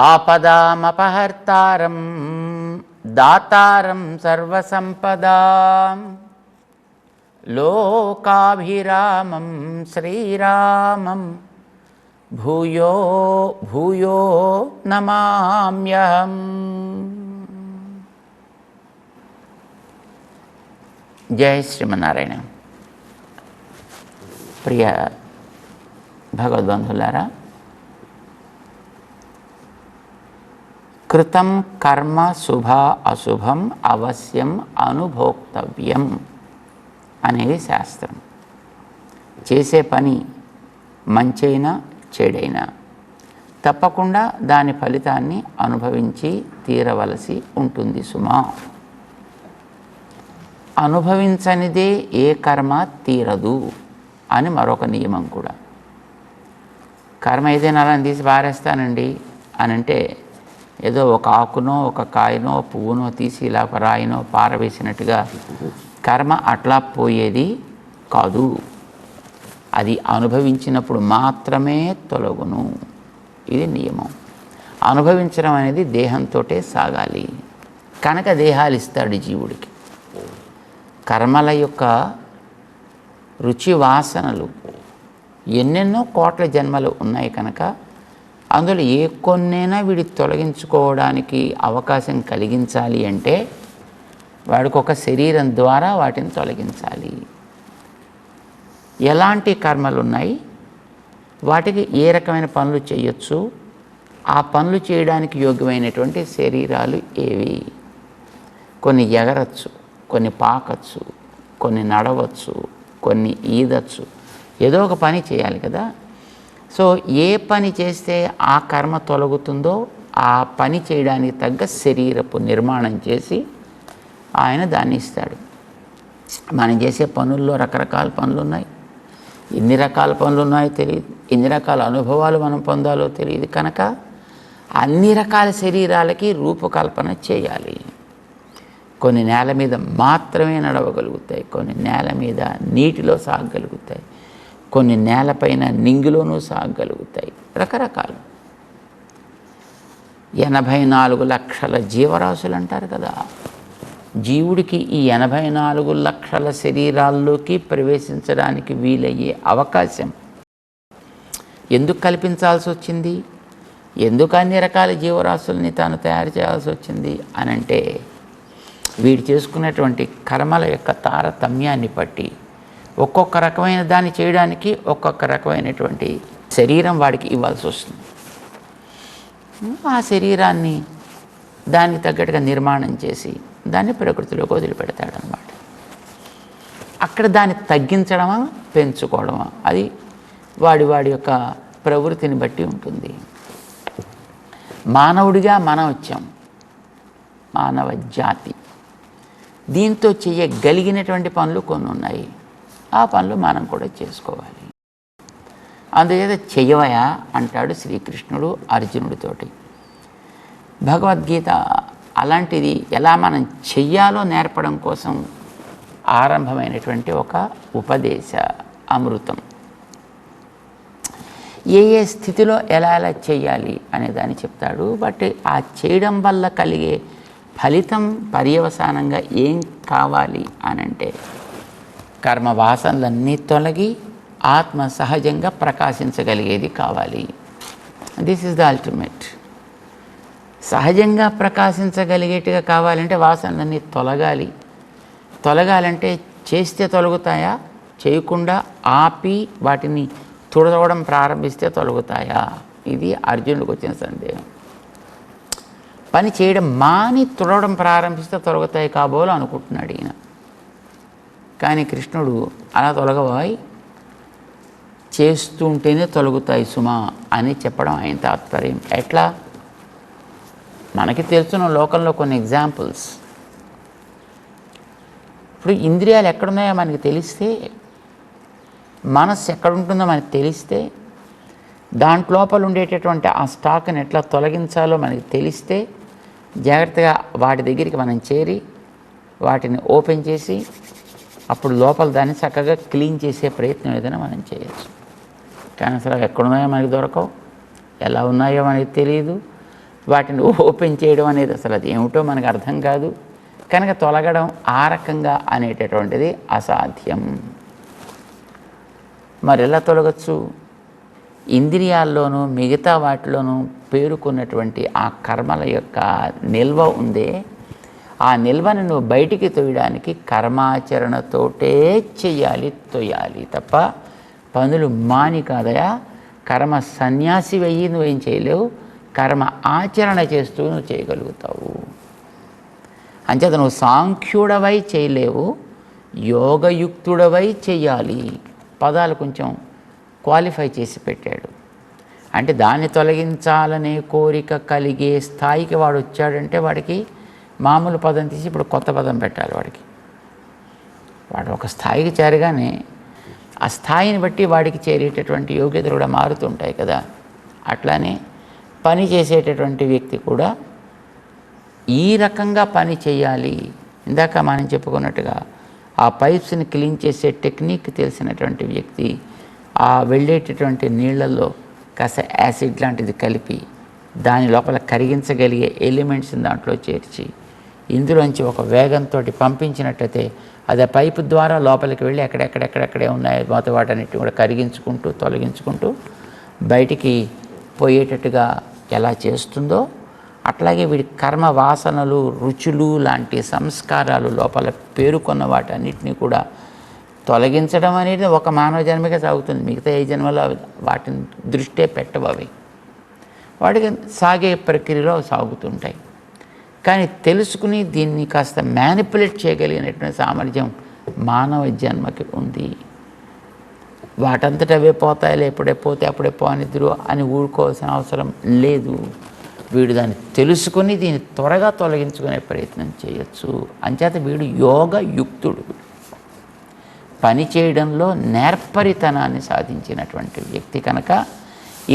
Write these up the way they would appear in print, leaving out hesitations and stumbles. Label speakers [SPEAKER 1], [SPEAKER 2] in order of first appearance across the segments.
[SPEAKER 1] ఆపదామపహర్తారం దాతారం సర్వసంపదాం లోకాభిరామం శ్రీరామం భూయో భూయో నమామ్యహం. జై శ్రీమన్నారాయణ. ప్రియ భగవద్బంధులారా, కృతం కర్మ శుభ అశుభం అవశ్యం అనుభోక్తవ్యం అనేది శాస్త్రం. చేసే పని మంచైనా చెడైనా తప్పకుండా దాని ఫలితాన్ని అనుభవించి తీరవలసి ఉంటుంది సుమా. అనుభవించనిదే ఏ కర్మ తీరదు అని మరొక నియమం కూడా. కర్మ ఏదైనా అలా తీసి పారేస్తానండి అని అంటే ఏదో ఒక ఆకునో ఒక కాయనో పువ్వునో తీసి ఇలా ఒక రాయినో పారవేసినట్టుగా కర్మ అట్లా పోయేది కాదు. అది అనుభవించినప్పుడు మాత్రమే తొలగును. ఇది నియమం. అనుభవించడం అనేది దేహంతో సాగాలి కనుక దేహాలు ఇస్తాడు జీవుడికి. కర్మల యొక్క రుచి వాసనలు ఎన్నెన్నో కోట్ల జన్మలు ఉన్నాయి కనుక అందులో ఏ కొన్నైనా వీడి తొలగించుకోవడానికి అవకాశం కలిగించాలి అంటే వాడికి ఒక శరీరం ద్వారా వాటిని తొలగించాలి. ఎలాంటి కర్మలు ఉన్నాయి, వాటికి ఏ రకమైన పనులు చేయొచ్చు, ఆ పనులు చేయడానికి యోగ్యమైనటువంటి శరీరాలు ఏవి. కొన్ని ఎగరచ్చు, కొన్ని పాకచ్చు, కొన్ని నడవచ్చు, కొన్ని ఈదచ్చు. ఏదో ఒక పని చేయాలి కదా. సో ఏ పని చేస్తే ఆ కర్మ తొలగుతుందో ఆ పని చేయడానికి తగ్గ శరీరపు నిర్మాణం చేసి ఆయన దాన్ని ఇస్తాడు. మనం చేసే పనుల్లో రకరకాల పనులు ఉన్నాయి. ఎన్ని రకాల పనులు ఉన్నాయో తెలియదు, ఎన్ని రకాల అనుభవాలు మనం పొందాలో తెలియదు. కనుక అన్ని రకాల శరీరాలకి రూపకల్పన చేయాలి. కొన్ని నేల మీద మాత్రమే నడవగలుగుతాయి, కొన్ని నేల మీద నీటిలో సాగగలుగుతాయి, కొన్ని నేలపైన నింగిలోనూ సాగగలుగుతాయి. రకరకాలు 84 లక్షల జీవరాశులు అంటారు కదా. జీవుడికి ఈ 84 లక్షల శరీరాల్లోకి ప్రవేశించడానికి వీలయ్యే అవకాశం ఎందుకు కల్పించాల్సి వచ్చింది, ఎందుకు అన్ని రకాల జీవరాశుల్ని తాను తయారు చేయాల్సి వచ్చింది అని అంటే వీడు చేసుకున్నటువంటి కర్మల యొక్క తారతమ్యాన్ని బట్టి ఒక్కొక్క రకమైన దాన్ని చేయడానికి ఒక్కొక్క రకమైనటువంటి శరీరం వాడికి ఇవ్వాల్సి వస్తుంది. ఆ శరీరాన్ని దానికి తగ్గట్టుగా నిర్మాణం చేసి దాన్ని ప్రకృతిలోకి వదిలిపెడతాడనమాట. అక్కడ దాన్ని తగ్గించడమా పెంచుకోవడమా అది వాడి యొక్క ప్రవృత్తిని బట్టి ఉంటుంది. మానవుడిగా మనం వచ్చాం, మానవ జాతి. దీంతో చేయగలిగినటువంటి పనులు కొన్ని ఉన్నాయి. ఆ పనులు మనం కూడా చేసుకోవాలి. అందుచేత చెయ్యవయా అంటాడు శ్రీకృష్ణుడు అర్జునుడితోటి. భగవద్గీత అలాంటిది ఎలా మనం చెయ్యాలో నేర్పడం కోసం ఆరంభమైనటువంటి ఒక ఉపదేశ అమృతం. ఏ ఏ స్థితిలో ఎలా ఎలా చెయ్యాలి అనే దాన్ని చెప్తాడు. బట్ ఆ చేయడం వల్ల కలిగే ఫలితం పర్యవసానంగా ఏం కావాలి అనంటే కర్మ వాసనలన్నీ తొలగి ఆత్మ సహజంగా ప్రకాశించగలిగేది కావాలి. This is the ultimate. సహజంగా ప్రకాశించగలిగేట్టుగా కావాలంటే వాసనలన్నీ తొలగాలి. తొలగాలంటే చేస్తే తొలగుతాయా, చేయకుండా ఆపి వాటిని తుడవడం ప్రారంభిస్తే తొలగుతాయా? ఇది అర్జునుడికి వచ్చిన సందేహం. పని చేయడం మాని తుడవడం ప్రారంభిస్తే తొలగుతాయి కాబోలు అనుకుంటున్నాడు ఈయన. కానీ కృష్ణుడు అలా తొలగవాయి, చేస్తూ ఉంటేనే తొలగుతాయి సుమా అని చెప్పడం ఆయన తాత్పర్యం. ఎట్లా? మనకి తెలుసున్న లోకంలో కొన్ని ఎగ్జాంపుల్స్. ఇప్పుడు ఇంద్రియాలు ఎక్కడున్నాయో మనకి తెలిస్తే, మనస్సు ఎక్కడుంటుందో మనకి తెలిస్తే, దాంట్లోపల ఉండేటటువంటి ఆ స్టాక్ని ఎట్లా తొలగించాలో మనకి తెలిస్తే జాగ్రత్తగా వాటి దగ్గరికి మనం చేరి వాటిని ఓపెన్ చేసి అప్పుడు లోపల దాన్ని చక్కగా క్లీన్ చేసే ప్రయత్నం ఏదైనా మనం చేయొచ్చు. కానీ అసలు ఎక్కడున్నాయో మనకి దొరకవు, ఎలా ఉన్నాయో మనకి తెలియదు. వాటిని ఓపెన్ చేయడం అనేది అసలు అది ఏమిటో మనకు అర్థం కాదు. కనుక తొలగడం ఆ రకంగా అనేటటువంటిది అసాధ్యం. మరి ఎలా తొలగచ్చు? ఇంద్రియాల్లోనూ మిగతా వాటిలోనూ పేరుకున్నటువంటి ఆ కర్మల యొక్క నిల్వ ఉందే, ఆ నిల్వను నువ్వు బయటికి తోయడానికి కర్మాచరణతోటే చెయ్యాలి, తొయ్యాలి తప్ప పనులు మాని కాదయా. కర్మ సన్యాసి వెయ్యి నువ్వేం చేయలేవు, కర్మ ఆచరణ చేస్తూ నువ్వు చేయగలుగుతావు. అంచేత నువ్వు సాంఖ్యుడవై చేయలేవు, యోగయుక్తుడవై చెయ్యాలి. పదాలు కొంచెం క్వాలిఫై చేసి పెట్టాడు. అంటే దాన్ని తొలగించాలనే కోరిక కలిగే స్థాయికి వాడు వచ్చాడంటే వాడికి మామూలు పదం తీసి ఇప్పుడు కొత్త పదం పెట్టాలి. వాడు ఒక స్థాయికి చేరగానే ఆ స్థాయిని బట్టి వాడికి చేరేటటువంటి యోగ్యతలు కూడా మారుతుంటాయి కదా. అట్లానే పని చేసేటటువంటి వ్యక్తి కూడా ఈ రకంగా పని చేయాలి. ఇందాక మనం చెప్పుకున్నట్టుగా ఆ పైప్స్ని క్లీన్ చేసే టెక్నిక్ తెలిసినటువంటి వ్యక్తి ఆ వెళ్ళేటటువంటి నీళ్ళల్లో కాస్త యాసిడ్ లాంటిది కలిపి దాని లోపల కరిగించగలిగే ఎలిమెంట్స్ని దాంట్లో చేర్చి ఇందులోంచి ఒక వేగంతో పంపించినట్టయితే అది ఆ పైపు ద్వారా లోపలికి వెళ్ళి ఎక్కడెక్కడెక్కడెక్కడే ఉన్నాయో మొత్తం వాటన్నిటిని కూడా కరిగించుకుంటూ తొలగించుకుంటూ బయటికి పోయేటట్టుగా ఎలా చేస్తుందో అట్లాగే వీడి కర్మ వాసనలు, రుచులు లాంటి సంస్కారాలు లోపల పేరుకున్న వాటన్నిటిని కూడా తొలగించడం అనేది ఒక మానవ జన్మగా సాగుతుంది. మిగతా ఏ జన్మలో వాటిని దృష్టే పెట్టవు. అవి వాటికి సాగే ప్రక్రియలో సాగుతుంటాయి. కానీ తెలుసుకుని దీన్ని కాస్త మ్యానిపులేట్ చేయగలిగినటువంటి సామర్థ్యం మానవ జన్మకి ఉంది. వాటంతట అవే పోతాయిలే, ఎప్పుడే పోతే అప్పుడే పోనిద్దురు అని ఊరుకోవాల్సిన అవసరం లేదు. వీడు దాన్ని తెలుసుకుని దీన్ని త్వరగా తొలగించుకునే ప్రయత్నం చేయొచ్చు. అంచేత వీడు యోగయుక్తుడు. పని చేయడంలో నేర్పరితనాన్ని సాధించినటువంటి వ్యక్తి కనుక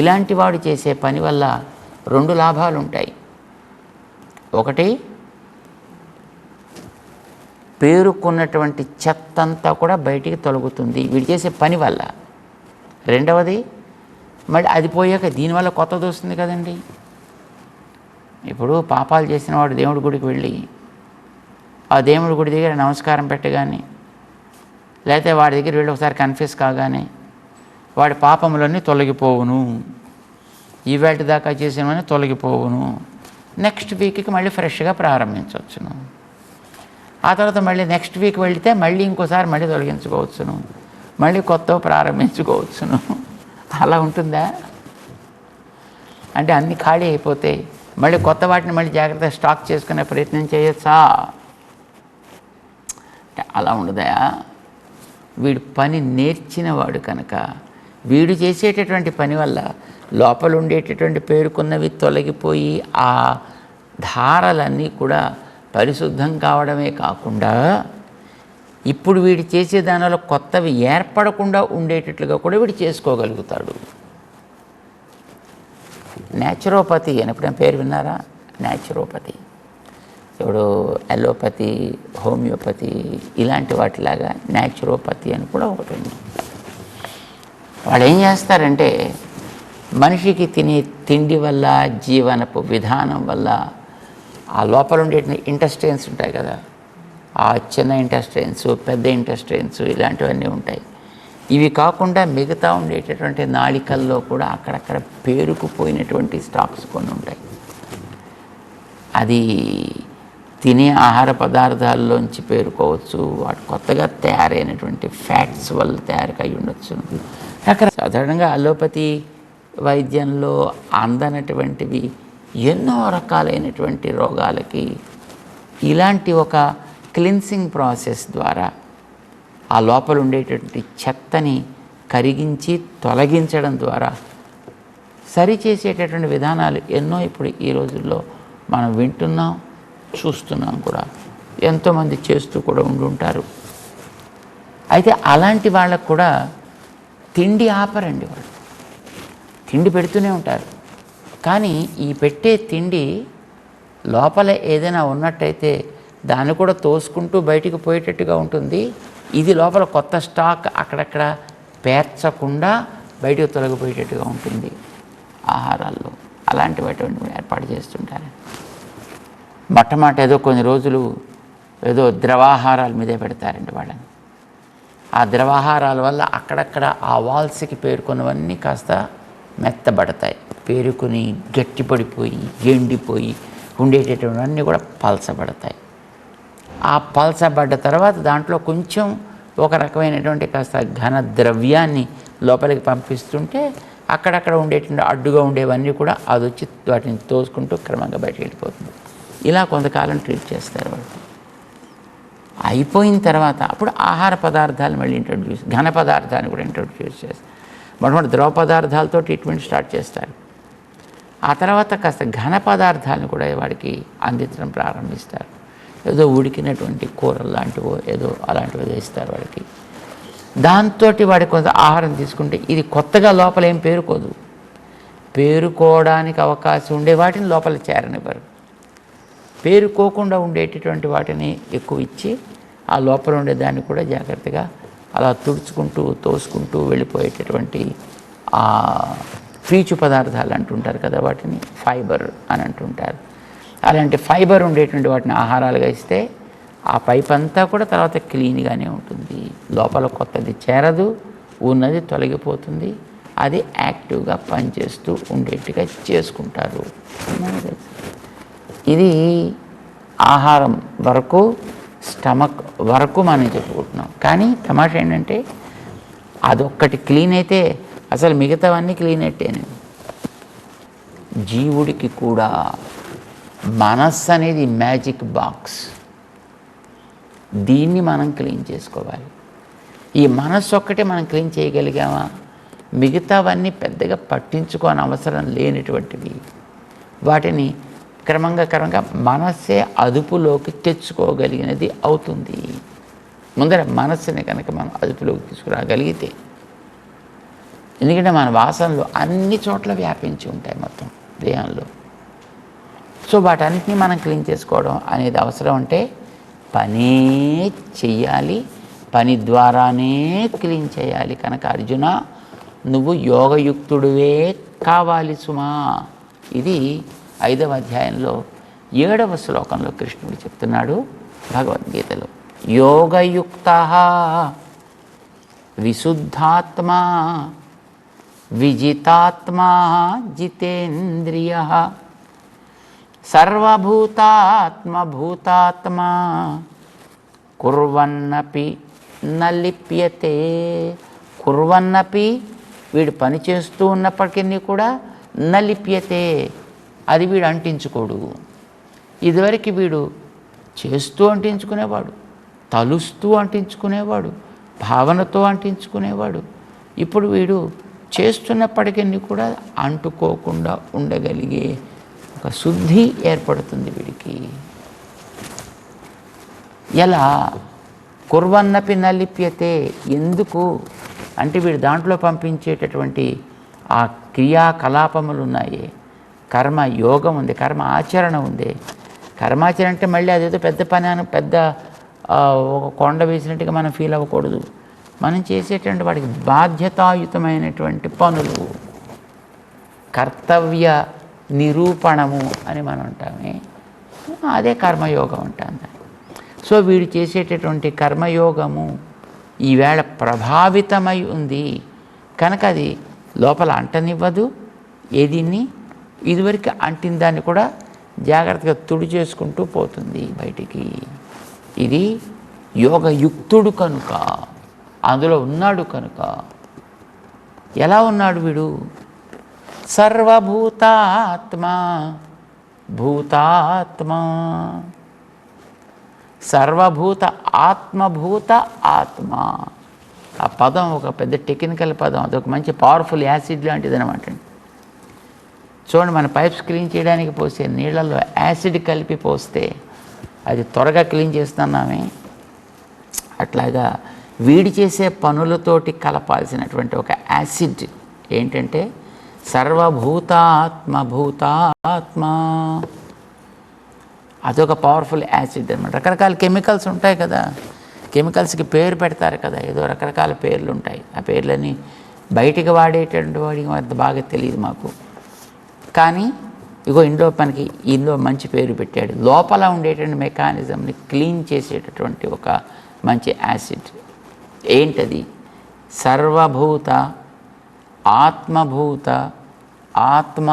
[SPEAKER 1] ఇలాంటి వాడు చేసే పని వల్ల 2 లాభాలు ఉంటాయి. ఒకటి, పేరుకున్నటువంటి చెత్తంతా కూడా బయటికి తొలగుతుంది వీడు చేసే పని వల్ల. రెండవది, మళ్ళీ అది పోయాక దీనివల్ల కొత్తది వస్తుంది కదండి. ఇప్పుడు పాపాలు చేసిన వాడు దేవుడి గుడికి వెళ్ళి ఆ దేవుడి గుడి దగ్గర నమస్కారం పెట్టగానే, లేకపోతే వాడి దగ్గర వెళ్ళి ఒకసారి కన్ఫ్యూస్ కాగానే వాడి పాపములన్నీ తొలగిపోవును, ఈవేళ దాకా చేసినవన్నీ తొలగిపోవును, నెక్స్ట్ వీక్కి మళ్ళీ ఫ్రెష్గా ప్రారంభించవచ్చును. ఆ తర్వాత మళ్ళీ నెక్స్ట్ వీక్ వెళితే మళ్ళీ ఇంకోసారి మళ్ళీ తొలగించుకోవచ్చును, మళ్ళీ కొత్తవి ప్రారంభించుకోవచ్చును. అలా ఉంటుందా? అంటే అన్నీ ఖాళీ అయిపోతే మళ్ళీ కొత్త వాటిని మళ్ళీ జాగ్రత్తగా స్టాక్ చేసుకునే ప్రయత్నం చేయొచ్చా? అలా ఉండదా? వీడు పని నేర్చినవాడు కనుక వీడు చేసేటటువంటి పని వల్ల లోపల ఉండేటటువంటి పేరుకున్నవి తొలగిపోయి ఆ ధారలన్నీ కూడా పరిశుద్ధం కావడమే కాకుండా ఇప్పుడు వీడు చేసే దానివల్ల కొత్తవి ఏర్పడకుండా ఉండేటట్లుగా కూడా వీడు చేసుకోగలుగుతాడు. న్యాచురోపతి అని ఎప్పుడైనా పేరు విన్నారా? న్యాచురోపతి ఇప్పుడు అలోపతి, హోమియోపతి ఇలాంటి వాటిలాగా న్యాచురోపతి అని కూడా ఒకటి ఉంది. వాళ్ళు ఏం చేస్తారంటే మనిషికి తినే తిండి వల్ల, జీవనపు విధానం వల్ల ఆ లోపల ఉండే ఇంటెస్టైన్స్ ఉంటాయి కదా, ఆ చిన్న ఇంటెస్టైన్స్, పెద్ద ఇంటెస్టైన్స్ ఇలాంటివన్నీ ఉంటాయి. ఇవి కాకుండా మిగతా ఉండేటటువంటి నాళికల్లో కూడా అక్కడక్కడ పేరుకుపోయినటువంటి స్టాక్స్ కొన్ని ఉంటాయి. అది తినే ఆహార పదార్థాల్లోంచి పేరుకోవచ్చు, వాటి కొత్తగా తయారైనటువంటి ఫ్యాట్స్ వల్ల తయారై ఉండొచ్చు. సాధారణంగా అలోపతి వైద్యంలో అందనటువంటివి ఎన్నో రకాలైనటువంటి రోగాలకి ఇలాంటి ఒక క్లిన్సింగ్ ప్రాసెస్ ద్వారా ఆ లోపల ఉండేటటువంటి చెత్తని కరిగించి తొలగించడం ద్వారా సరిచేసేటటువంటి విధానాలు ఎన్నో ఇప్పుడు ఈ రోజుల్లో మనం వింటున్నాం, చూస్తున్నాం కూడా. ఎంతోమంది చేస్తూ కూడా ఉండుంటారు. అయితే అలాంటి వాళ్ళకు కూడా తిండి ఆపరండి. వాళ్ళు తిండి పెడుతూనే ఉంటారు. కానీ ఈ పెట్టే తిండి లోపల ఏదైనా ఉన్నట్టయితే దాన్ని కూడా తోసుకుంటూ బయటికి పోయేటట్టుగా ఉంటుంది. ఇది లోపల కొత్త స్టాక్ అక్కడక్కడ పేర్చకుండా బయటకు తొలగిపోయేటట్టుగా ఉంటుంది ఆహారాల్లో. అలాంటివి ఏర్పాటు చేస్తుంటారు. మొట్టమొదటి ఏదో కొన్ని రోజులు ఏదో ద్రవాహారాల మీదే పెడతారండి వాళ్ళని. ఆ ద్రవాహారాల వల్ల అక్కడక్కడ ఆ వాల్స్కి పేరుకున్నవన్నీ కాస్త మెత్తబడతాయి, పేరుకుని గట్టిపడిపోయి ఎండిపోయి ఉండేటటువంటివన్నీ కూడా పలచబడతాయి. ఆ పలచబడ్డ తర్వాత దాంట్లో కొంచెం ఒక రకమైనటువంటి కాస్త ఘన ద్రవ్యాన్ని లోపలికి పంపిస్తుంటే అక్కడక్కడ ఉండేటువంటి అడ్డుగా ఉండేవన్నీ కూడా అది వచ్చి వాటిని తోసుకుంటూ క్రమంగా బయటకు వెళ్ళిపోతుంది. ఇలా కొంతకాలం ట్రీట్ చేస్తారు వాళ్ళు. అయిపోయిన తర్వాత అప్పుడు ఆహార పదార్థాలు మళ్ళీ ఘన పదార్థాన్ని కూడా ఇంట్రొడ్యూస్ చేస్తారు. మొట్టమొదటి ద్రవ పదార్థాలతో ట్రీట్మెంట్ స్టార్ట్ చేస్తారు. ఆ తర్వాత కాస్త ఘన పదార్థాలను కూడా వాడికి అందించడం ప్రారంభిస్తారు. ఏదో ఉడికినటువంటి కూరలు లాంటివో ఏదో అలాంటివి వేస్తారు వాడికి. దాంతో వాడి కొంత ఆహారం తీసుకుంటే ఇది కొత్తగా లోపల ఏం పేరుకోదు. పేరుకోవడానికి అవకాశం ఉండే వాటిని లోపల చేరనివ్వరు. పేరుకోకుండా ఉండేటటువంటి వాటిని ఎక్కువ ఇచ్చి ఆ లోపల ఉండేదాన్ని కూడా జాగ్రత్తగా అలా తుడుచుకుంటూ తోసుకుంటూ వెళ్ళిపోయేటటువంటి ఆ పీచు పదార్థాలు అంటుంటారు కదా, వాటిని ఫైబర్ అని అంటుంటారు. అలాంటి ఫైబర్ ఉండేటువంటి వాటిని ఆహారాలుగా ఇస్తే ఆ పైప్ అంతా కూడా తర్వాత క్లీన్గానే ఉంటుంది. లోపల కొత్తది చేరదు, ఉన్నది తొలగిపోతుంది. అది యాక్టివ్గా పనిచేస్తూ ఉండేట్టుగా చేసుకుంటారు. ఇది ఆహారం వరకు, స్టమక్ వరకు మనం చెప్పుకుంటున్నాం. కానీ తమాషా ఏంటంటే అదొక్కటి క్లీన్ అయితే అసలు మిగతావన్నీ క్లీన్ అయితేనే. జీవుడికి కూడా మనస్సు అనేది మ్యాజిక్ బాక్స్. దీన్ని మనం క్లీన్ చేసుకోవాలి. ఈ మనస్సు ఒక్కటే మనం క్లీన్ చేయగలిగామా? మిగతావన్నీ పెద్దగా పట్టించుకోని అవసరం లేనటువంటివి. వాటిని క్రమంగా మనస్సే అదుపులోకి తెచ్చుకోగలిగినది అవుతుంది. ముందర మనస్సుని కనుక మనం అదుపులోకి తీసుకురాగలిగితే, ఎందుకంటే మన వాసనలు అన్ని చోట్ల వ్యాపించి ఉంటాయి మొత్తం దేహంలో. సో వాటన్నిటిని మనం క్లీన్ చేసుకోవడం అనేది అవసరం. అంటే పనే చెయ్యాలి, పని ద్వారానే క్లీన్ చేయాలి. కనుక అర్జున, నువ్వు యోగయుక్తుడివే కావాలి సుమా. ఇది 5వ అధ్యాయంలో 7వ శ్లోకంలో కృష్ణుడు చెప్తున్నాడు భగవద్గీతలో. యోగయుక్తః విశుద్ధాత్మా విజితాత్మా జితేంద్రియః సర్వభూతాత్మభూతాత్మా కుర్వన్నపి న లిప్యతే. కుర్వన్నపి, వీడు పని చేస్తూ ఉన్నప్పటికీ కూడా న లిప్యతే, అది వీడు అంటించుకోడు. ఇదివరకు వీడు చేస్తూ అంటించుకునేవాడు, తలుస్తూ అంటించుకునేవాడు, భావనతో అంటించుకునేవాడు. ఇప్పుడు వీడు చేస్తున్నప్పటికీ కూడా అంటుకోకుండా ఉండగలిగే ఒక శుద్ధి ఏర్పడుతుంది వీడికి. ఎలా? కుర్వన్నపి న లిప్యతే. ఎందుకు అంటే వీడు దాంట్లో పంపించేటటువంటి ఆ క్రియాకలాపములు ఉన్నాయి, కర్మ యోగం ఉంది, కర్మ ఆచరణ ఉంది. కర్మాచరణ అంటే మళ్ళీ అదేదో పెద్ద పని అని పెద్ద ఒక కొండ వేసినట్టుగా మనం ఫీల్ అవ్వకూడదు. మనం చేసేటువంటి వాడికి బాధ్యతాయుతమైనటువంటి పనులు, కర్తవ్య నిరూపణము అని మనం అంటామే, అదే కర్మయోగం అంటాం. సో వీడు చేసేటటువంటి కర్మయోగము ఈవేళ ప్రభావితమై ఉంది కనుక అది లోపల అంటనివ్వదు. ఏదిన్ని ఇదివరకు అంటిన దాన్ని కూడా జాగ్రత్తగా తుడి చేసుకుంటూ పోతుంది బయటికి. ఇది యోగయుక్తుడు కనుక, అందులో ఉన్నాడు కనుక. ఎలా ఉన్నాడు వీడు? సర్వభూతాత్మా భూతాత్మా. సర్వభూత ఆత్మభూత ఆత్మ. ఆ పదం ఒక పెద్ద టెక్నికల్ పదం, అదొక మంచి పవర్ఫుల్ యాసిడ్ లాంటిది అనమాట. చూడండి, మన పైప్స్ క్లీన్ చేయడానికి పోసే నీళ్ళల్లో యాసిడ్ కలిపి పోస్తే అది త్వరగా క్లీన్ చేస్తున్నామే. అట్లాగా వీడి చేసే పనులతోటి కలపాల్సినటువంటి ఒక యాసిడ్ ఏంటంటే సర్వభూతాత్మ భూతాత్మ. అదొక పవర్ఫుల్ యాసిడ్ అనమాట. రకరకాల కెమికల్స్ ఉంటాయి కదా, కెమికల్స్కి పేరు పెడతారు కదా, ఏదో రకరకాల పేర్లు ఉంటాయి. ఆ పేర్లని బయటికి వాడేటువంటి వాడికి అంత బాగా తెలియదు మాకు. కానీ ఇగో ఇందులో మంచి పేరు పెట్టాడు. లోపల ఉండేటువంటి మెకానిజంని క్లీన్ చేసేటటువంటి ఒక మంచి యాసిడ్. ఏంటది? సర్వభూత ఆత్మభూత ఆత్మ.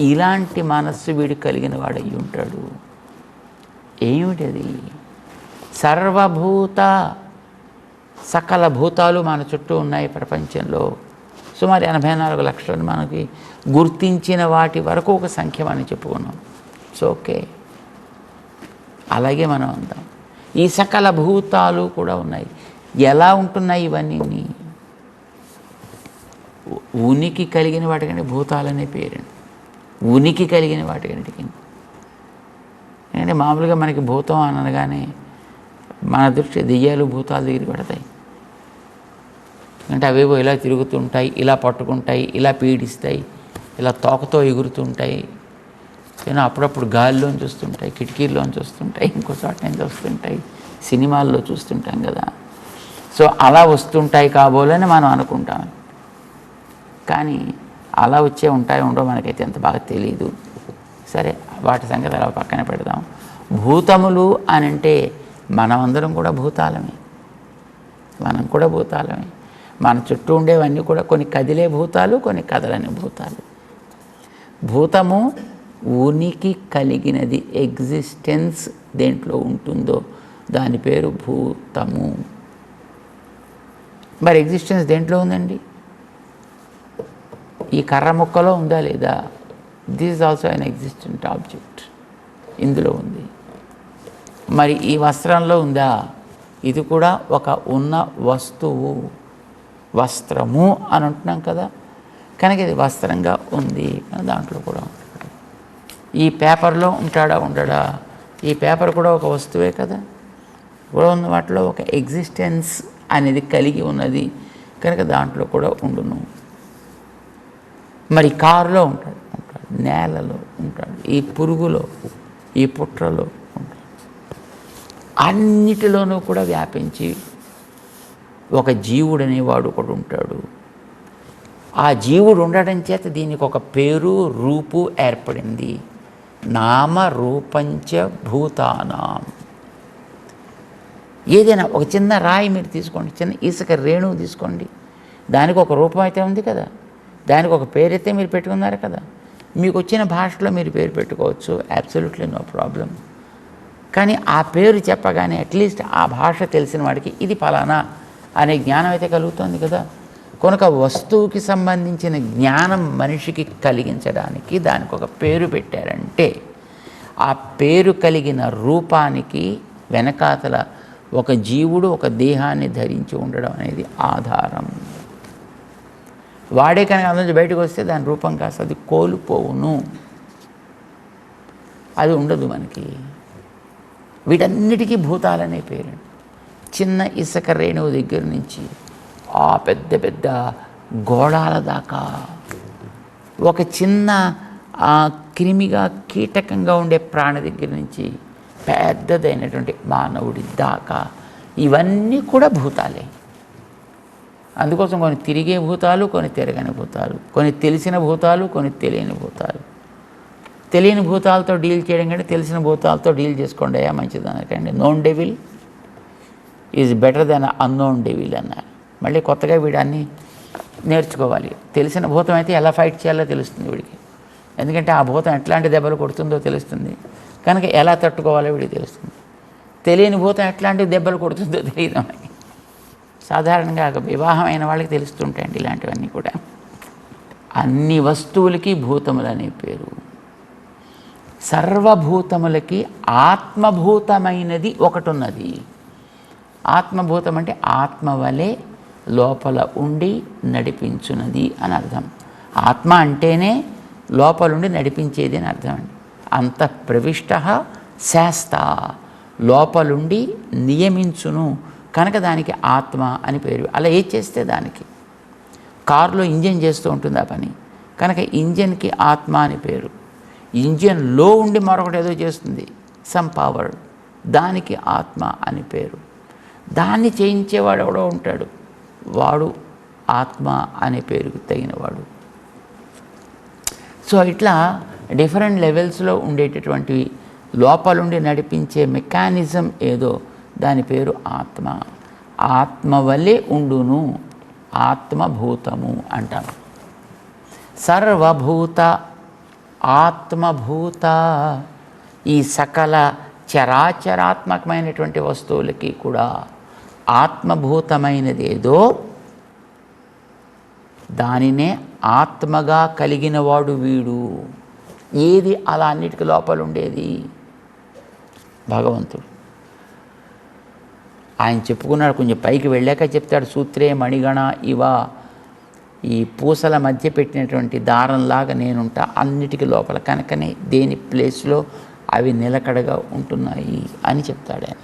[SPEAKER 1] ఇలాంటి మనస్సు వీడు కలిగిన వాడు అయి ఉంటాడు. ఏమిటది? సర్వభూత, సకల భూతాలు మన చుట్టూ ఉన్నాయి ప్రపంచంలో. సుమారు 84 లక్షలను మనకి గుర్తించిన వాటి వరకు ఒక సంఖ్య మనం చెప్పుకున్నాం. సో ఓకే, అలాగే మనం అందాం. ఈ సకల భూతాలు కూడా ఉన్నాయి. ఎలా ఉంటున్నాయి ఇవన్నీ? ఉనికి కలిగిన వాటికంటే భూతాలనే పేరండి. ఉనికి కలిగిన వాటికంటే. ఎందుకంటే మామూలుగా మనకి భూతం అనగానే మన దృష్టి దెయ్యాలు భూతాల దగ్గరికి పడతాయి. అంటే అవేవో ఇలా తిరుగుతుంటాయి, ఇలా పట్టుకుంటాయి, ఇలా పీడిస్తాయి, ఇలా తోకతో ఎగురుతుంటాయి, ఏదో అప్పుడప్పుడు గాలిలోంచి వస్తుంటాయి, కిటికీల్లోంచి వస్తుంటాయి, ఇంకో చోట నుంచి వస్తుంటాయి, సినిమాల్లో చూస్తుంటాం కదా. సో అలా వస్తుంటాయి కాబోలని మనం అనుకుంటాం. కానీ అలా వచ్చే ఉంటాయి ఉండో మనకైతే అంత బాగా తెలియదు. సరే, వాటి సంగతి అలా పక్కన పెడదాం. భూతములు అని అంటే మనమందరం కూడా భూతాలమే. మనం కూడా భూతాలమే. మన చుట్టూ ఉండేవన్నీ కూడా కొన్ని కదిలే భూతాలు, కొన్ని కదలని భూతాలు. భూతము ఉనికి కలిగినది, ఎగ్జిస్టెన్స్ దేంట్లో ఉంటుందో దాని పేరు భూతము. మరి ఎగ్జిస్టెన్స్ దేంట్లో ఉందండి? ఈ కర్ర ముక్కలో ఉందా లేదా? This is also an existent object. ఇందులో ఉంది. మరి ఈ వస్త్రంలో ఉందా? ఇది కూడా ఒక ఉన్న వస్తువు. వస్త్రము అని అంటున్నాం కదా, కనుక ఇది వస్త్రంగా ఉంది. దాంట్లో కూడా ఉంటాడు. ఈ పేపర్లో ఉంటాడా ఉండడా? ఈ పేపర్ కూడా ఒక వస్తువే కదా. కూడా ఉన్న వాటిలో ఒక ఎగ్జిస్టెన్స్ అనేది కలిగి ఉన్నది కనుక దాంట్లో కూడా ఉండును. మరి కారులో ఉంటాడు, నేలలో ఉంటాడు, ఈ పురుగులో, ఈ పుట్రలో ఉంటాడు. అన్నిటిలోనూ కూడా వ్యాపించి ఒక జీవుడు అనేవాడు ఒకడు ఉంటాడు. ఆ జీవుడు ఉండడం చేత దీనికి ఒక పేరు, రూపు ఏర్పడింది. నామ రూపంచ భూతానాం. ఏదైనా ఒక చిన్న రాయి మీరు తీసుకోండి, చిన్న ఇసుక రేణువు తీసుకోండి, దానికి ఒక రూపం అయితే ఉంది కదా, దానికి ఒక పేరైతే మీరు పెట్టుకున్నారు కదా. మీకు వచ్చిన భాషలో మీరు పేరు పెట్టుకోవచ్చు, అబ్సల్యూట్లీ నో ప్రాబ్లం. కానీ ఆ పేరు చెప్పగానే అట్లీస్ట్ ఆ భాష తెలిసిన వాడికి ఇది ఫలానా అనే జ్ఞానం అయితే కలుగుతుంది కదా. కనుక వస్తువుకి సంబంధించిన జ్ఞానం మనిషికి కలిగించడానికి దానికి ఒక పేరు పెట్టారంటే ఆ పేరు కలిగిన రూపానికి వెనకాతల ఒక జీవుడు ఒక దేహాన్ని ధరించి ఉండడం అనేది ఆధారం. వాడే కనుక అందులో బయటకు వస్తే దాని రూపం కాస్త అది కోల్పోవును, అది ఉండదు మనకి. వీటన్నిటికీ భూతాలనే పేరు. చిన్న ఇసుక రేణువు దగ్గర నుంచి ఆ పెద్ద పెద్ద గోళాల దాకా, ఒక చిన్న క్రిమిగా కీటకంగా ఉండే ప్రాణి దగ్గర నుంచి పెద్దదైనటువంటి మానవుడి దాకా ఇవన్నీ కూడా భూతాలే. అందుకోసం కొన్ని తిరిగే భూతాలు, కొన్ని తిరగని భూతాలు, కొన్ని తెలిసిన భూతాలు, కొన్ని తెలియని భూతాలు. తెలియని భూతాలతో డీల్ చేయడం కంటే తెలిసిన భూతాలతో డీల్ చేసుకోండి అయ్యా మంచిది అనకండి. Known devil is better than unknown devil అన్నారు. మళ్ళీ కొత్తగా వీడాన్ని నేర్చుకోవాలి. తెలిసిన భూతం అయితే ఎలా ఫైట్ చేయాలో తెలుస్తుంది వీడికి, ఎందుకంటే ఆ భూతం ఎట్లాంటి దెబ్బలు కొడుతుందో తెలుస్తుంది కనుక ఎలా తట్టుకోవాలో వీడికి తెలుస్తుంది. తెలియని భూతం ఎట్లాంటి దెబ్బలు కొడుతుందో తెలియదు మనకి. సాధారణంగా వివాహం అయిన వాళ్ళకి తెలుస్తుంటాయండి ఇలాంటివన్నీ కూడా. అన్ని వస్తువులకి భూతములు అనే పేరు. సర్వభూతములకి ఆత్మభూతమైనది ఒకటి ఉన్నది. ఆత్మభూతం అంటే ఆత్మ వలె లోపల ఉండి నడిపించున్నది అని అర్థం. ఆత్మ అంటేనే లోపలుండి నడిపించేది అని అర్థం అండి. అంతఃప్రవిష్ట శాస్త, లోపలుండి నియమించును కనుక దానికి ఆత్మ అని పేరు. అలా ఏది చేస్తే దానికి. కారులో ఇంజన్ చేస్తూ ఉంటుంది ఆ పని కనుక ఇంజన్కి ఆత్మ అని పేరు. ఇంజన్లో ఉండి మరొకటి ఏదో చేస్తుంది, సమ్ పవర్, దానికి ఆత్మ అని పేరు. దాన్ని చేయించేవాడు ఎవడో ఉంటాడు, వాడు ఆత్మ అనే పేరుకు తగినవాడు. సో ఇట్లా డిఫరెంట్ లెవెల్స్లో ఉండేటటువంటి లోపలుండి నడిపించే మెకానిజం ఏదో దాని పేరు ఆత్మ. ఆత్మ వలె ఉండును, ఆత్మభూతము అంటాం. సర్వభూత ఆత్మభూత, ఈ సకల చరాచరాత్మకమైనటువంటి వస్తువులకి కూడా ఆత్మభూతమైనది ఏదో దానినే ఆత్మగా కలిగిన వాడు వీడు. ఏది అలా అన్నిటికీ లోపల ఉండేది? భగవంతుడు. ఆయన చెప్పుకున్నాడు, కొంచెం పైకి వెళ్ళాక చెప్తాడు, సూత్రే మణిగణ ఇవ, ఈ పూసల మధ్య పెట్టినటువంటి దారంలాగా నేనుంటా అన్నిటికీ లోపల, కనుకనే దేని ప్లేస్లో అవి నిలకడగా ఉంటున్నాయి అని చెప్తాడు ఆయన.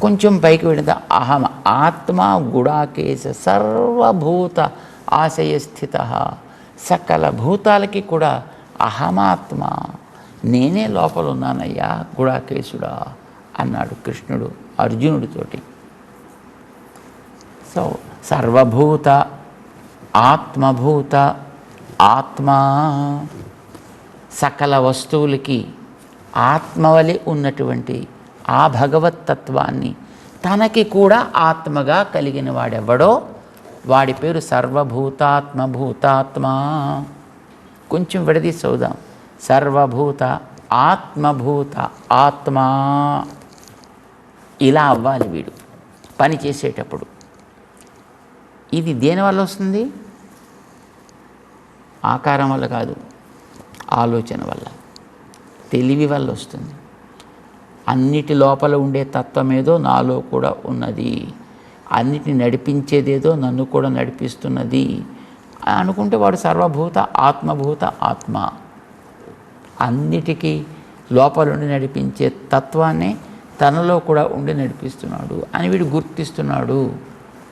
[SPEAKER 1] కొంచెం పైకి వెళ్ళిన అహం ఆత్మ గుడాకేశ సర్వభూత ఆశయస్థిత, సకల భూతాలకి కూడా అహమాత్మ, నేనే లోపల ఉన్నానయ్యా గుడాకేశుడా అన్నాడు కృష్ణుడు అర్జునుడితోటి. సో సర్వభూత ఆత్మభూత, ఆత్మ సకల వస్తువులకి ఆత్మవలె ఉన్నటువంటి ఆ భగవత్తత్వాన్ని తనకి కూడా ఆత్మగా కలిగిన వాడెవడో వాడి పేరు సర్వభూతాత్మభూతాత్మ. కొంచెం విడదీసి చదువుదాం. సర్వభూత ఆత్మభూత ఆత్మ. ఇలా అవ్వాలి వీడు పని చేసేటప్పుడు. ఇది దేనివల్ల వస్తుంది? ఆకారం వల్ల కాదు, ఆలోచన వల్ల, తెలివి వల్ల వస్తుంది. అన్నిటి లోపల ఉండే తత్వమేదో నాలో కూడా ఉన్నది, అన్నిటిని నడిపించేదేదో నన్ను కూడా నడిపిస్తున్నది అనుకుంటే వాడు సర్వభూత ఆత్మభూత ఆత్మ. అన్నిటికీ లోపలుండి నడిపించే తత్వాన్ని తనలో కూడా ఉండి నడిపిస్తున్నాడు అని వీడు గుర్తిస్తున్నాడు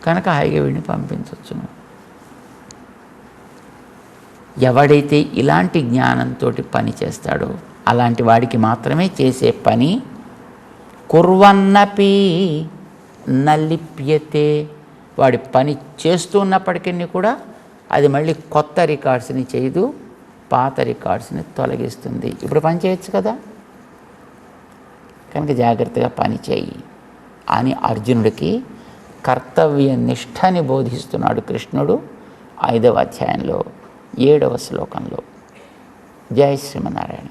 [SPEAKER 1] కనుక హాయిగా వీడిని పంపించవచ్చును. ఎవడైతే ఇలాంటి జ్ఞానంతో పని చేస్తాడో అలాంటి వాడికి మాత్రమే చేసే పని కుర్వన్నపి నలిప్యతే. వాడి పని చేస్తున్నప్పటికీ కూడా అది మళ్ళీ కొత్త రికార్డ్స్ని చేయదు, పాత రికార్డ్స్ని తొలగిస్తుంది. ఇప్పుడు పని చేయొచ్చు కదా, కనుక జాగ్రత్తగా పని చేయి అని అర్జునుడికి కర్తవ్య నిష్ఠని బోధిస్తున్నాడు కృష్ణుడు 5వ అధ్యాయంలో 7వ శ్లోకంలో. జై శ్రీమన్నారాయణ.